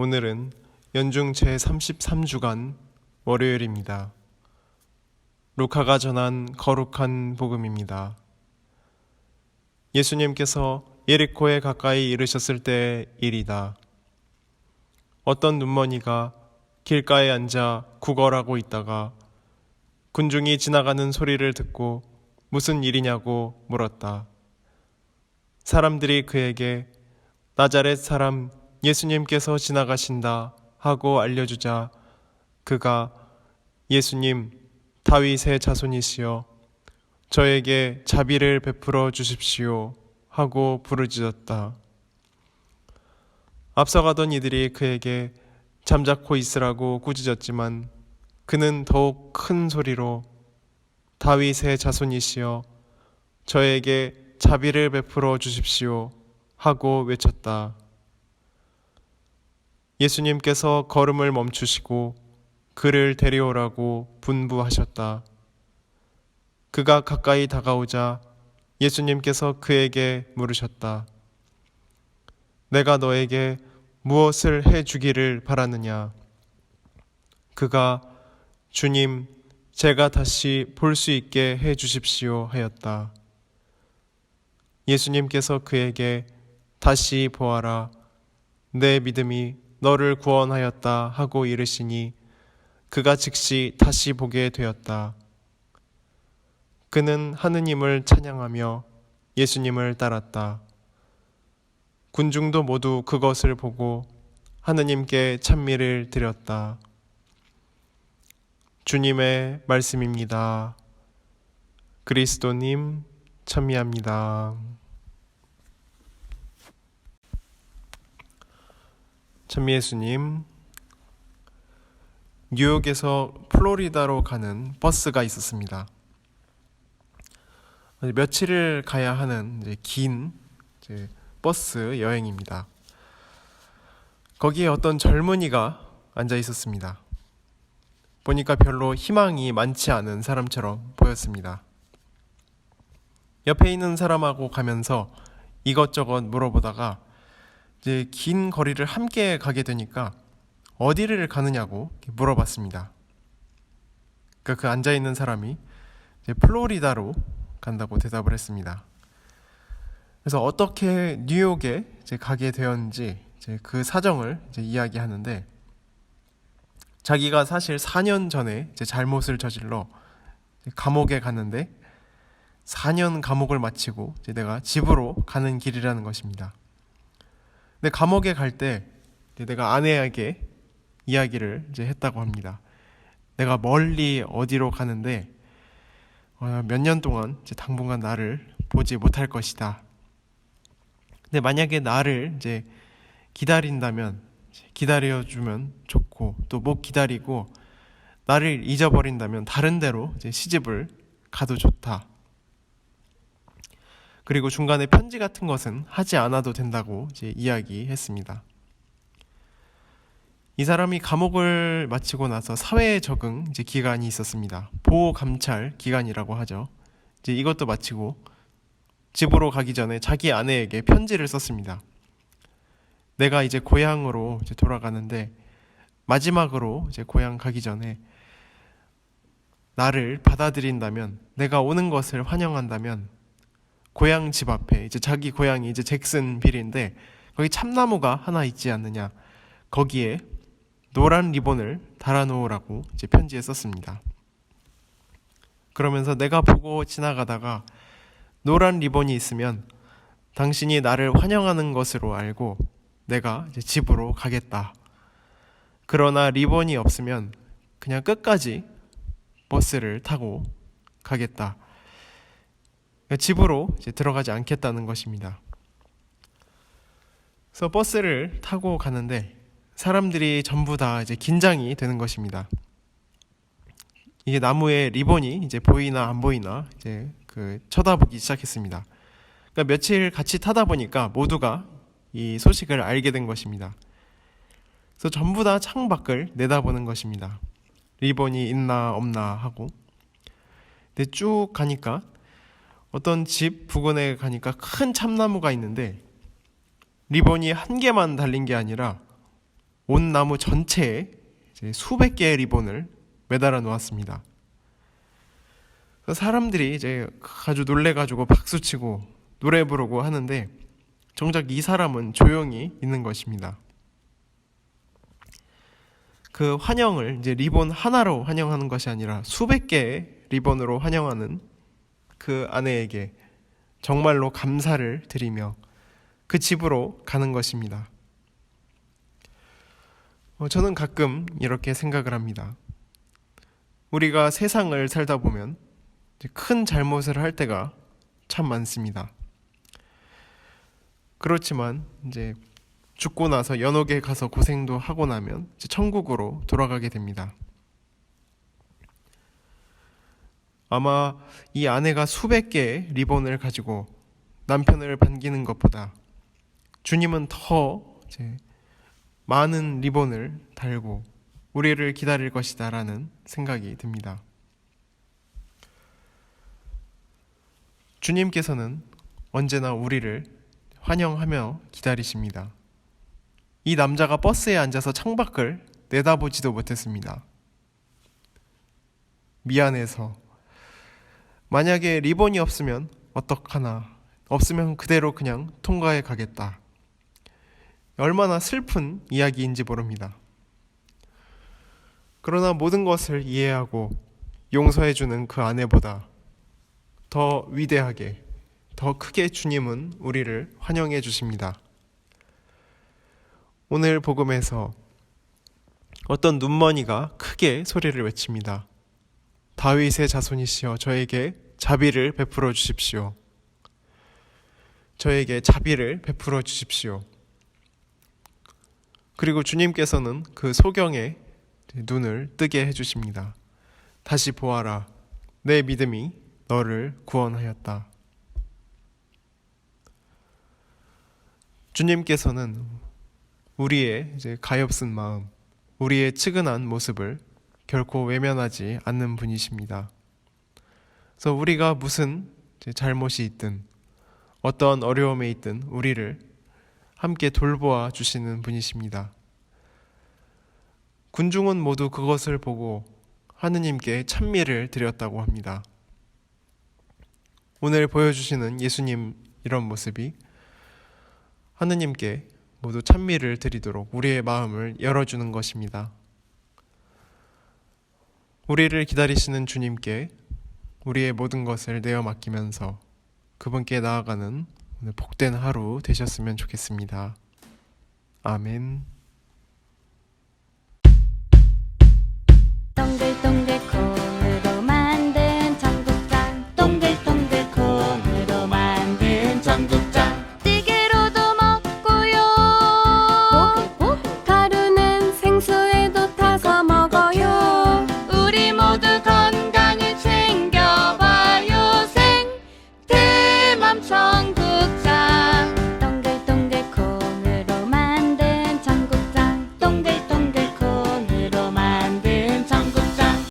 오늘은 연중 제33주간 월요일입니다. 루카가 전한 거룩한 복음입니다. 예수님께서 예리코에 가까이 이르셨을 때의 일이다. 어떤 눈머니가 길가에 앉아 구걸하고 있다가 군중이 지나가는 소리를 듣고 무슨 일이냐고 물었다. 사람들이 그에게 나자렛 사람 예수님께서 지나가신다 하고 알려주자 그가 예수님, 다윗의 자손이시여 저에게 자비를 베풀어 주십시오 하고 부르짖었다. 앞서가던 이들이 그에게 잠자코 있으라고 꾸짖었지만 그는 더욱 큰 소리로 다윗의 자손이시여 저에게 자비를 베풀어 주십시오 하고 외쳤다. 예수님께서 걸음을 멈추시고 그를 데려오라고 분부하셨다. 그가 가까이 다가오자 예수님께서 그에게 물으셨다. 내가 너에게 무엇을 해주기를 바라느냐? 그가 주님, 제가 다시 볼 수 있게 해주십시오 하였다. 예수님께서 그에게 다시 보아라. 내 믿음이 너를 구원하였다 하고 이르시니 그가 즉시 다시 보게 되었다. 그는 하느님을 찬양하며 예수님을 따랐다. 군중도 모두 그것을 보고 하느님께 찬미를 드렸다. 주님의 말씀입니다. 그리스도님 찬미합니다. 찬미 예수님, 뉴욕에서 플로리다로 가는 버스가 있었습니다. 며칠을 가야 하는 긴 버스 여행입니다. 거기에 어떤 젊은이가 앉아 있었습니다. 보니까 별로 희망이 많지 않은 사람처럼 보였습니다. 옆에 있는 사람하고 가면서 이것저것 물어보다가 이제 긴 거리를 함께 가게 되니까 어디를 가느냐고 물어봤습니다. 그러니까 그 앉아 있는 사람이 이제 플로리다로 간다고 대답을 했습니다. 그래서 어떻게 뉴욕에 이제 가게 되었는지 이제 그 사정을 이제 이야기하는데, 자기가 사실 4년 전에 이제 잘못을 저질러 감옥에 갔는데 4년 감옥을 마치고 이제 내가 집으로 가는 길이라는 것입니다. 근데 감옥에 갈 때 내가 아내에게 이야기를 이제 했다고 합니다. 내가 멀리 어디로 가는데 몇 년 동안 이제 당분간 나를 보지 못할 것이다. 근데 만약에 나를 이제 기다린다면 기다려주면 좋고, 또 못 기다리고 나를 잊어버린다면 다른 데로 이제 시집을 가도 좋다. 그리고 중간에 편지 같은 것은 하지 않아도 된다고 이제 이야기했습니다. 이 사람이 감옥을 마치고 나서 사회 적응 이제 기간이 있었습니다. 보호 감찰 기간이라고 하죠. 이제 이것도 마치고 집으로 가기 전에 자기 아내에게 편지를 썼습니다. 내가 이제 고향으로 이제 돌아가는데 마지막으로 이제 고향 가기 전에 나를 받아들인다면, 내가 오는 것을 환영한다면 고향 집 앞에, 이제 자기 고향이 이제 잭슨빌인데 거기 참나무가 하나 있지 않느냐, 거기에 노란 리본을 달아놓으라고 이제 편지에 썼습니다. 그러면서 내가 보고 지나가다가 노란 리본이 있으면 당신이 나를 환영하는 것으로 알고 내가 이제 집으로 가겠다. 그러나 리본이 없으면 그냥 끝까지 버스를 타고 가겠다. 집으로 이제 들어가지 않겠다는 것입니다. 그래서 버스를 타고 가는데 사람들이 전부 다 이제 긴장이 되는 것입니다. 이게 나무에 리본이 이제 보이나 안 보이나 이제 쳐다보기 시작했습니다. 그러니까 며칠 같이 타다 보니까 모두가 이 소식을 알게 된 것입니다. 그래서 전부 다 창밖을 내다보는 것입니다. 리본이 있나 없나 하고. 근데 쭉 가니까 어떤 집 부근에 가니까 큰 참나무가 있는데 리본이 한 개만 달린 게 아니라 온 나무 전체에 이제 수백 개의 리본을 매달아 놓았습니다. 사람들이 이제 아주 놀래가지고 박수치고 노래 부르고 하는데 정작 이 사람은 조용히 있는 것입니다. 그 환영을 이제 리본 하나로 환영하는 것이 아니라 수백 개의 리본으로 환영하는 그 아내에게 정말로 감사를 드리며 그 집으로 가는 것입니다. 저는 가끔 이렇게 생각을 합니다. 우리가 세상을 살다 보면 큰 잘못을 할 때가 참 많습니다. 그렇지만 이제 죽고 나서 연옥에 가서 고생도 하고 나면 이제 천국으로 돌아가게 됩니다. 아마 이 아내가 수백 개의 리본을 가지고 남편을 반기는 것보다 주님은 더 이제 많은 리본을 달고 우리를 기다릴 것이다 라는 생각이 듭니다. 주님께서는 언제나 우리를 환영하며 기다리십니다. 이 남자가 버스에 앉아서 창밖을 내다보지도 못했습니다. 미안해서. 만약에 리본이 없으면 어떡하나. 없으면 그대로 그냥 통과해 가겠다. 얼마나 슬픈 이야기인지 모릅니다. 그러나 모든 것을 이해하고 용서해주는 그 아내보다 더 위대하게, 더 크게 주님은 우리를 환영해 주십니다. 오늘 복음에서 어떤 눈머니가 크게 소리를 외칩니다. 다윗의 자손이시여 저에게 자비를 베풀어 주십시오. 저에게 자비를 베풀어 주십시오. 그리고 주님께서는 그 소경의 눈을 뜨게 해주십니다. 다시 보아라. 내 믿음이 너를 구원하였다. 주님께서는 우리의 이제 가엾은 마음, 우리의 측은한 모습을 결코 외면하지 않는 분이십니다. 그래서 우리가 무슨 잘못이 있든 어떤 어려움에 있든 우리를 함께 돌보아 주시는 분이십니다. 군중은 모두 그것을 보고 하느님께 찬미를 드렸다고 합니다. 오늘 보여주시는 예수님 이런 모습이 하느님께 모두 찬미를 드리도록 우리의 마음을 열어주는 것입니다. 우리를 기다리시는 주님께 우리의 모든 것을 내어 맡기면서 그분께 나아가는 오늘 복된 하루 되셨으면 좋겠습니다. 아멘.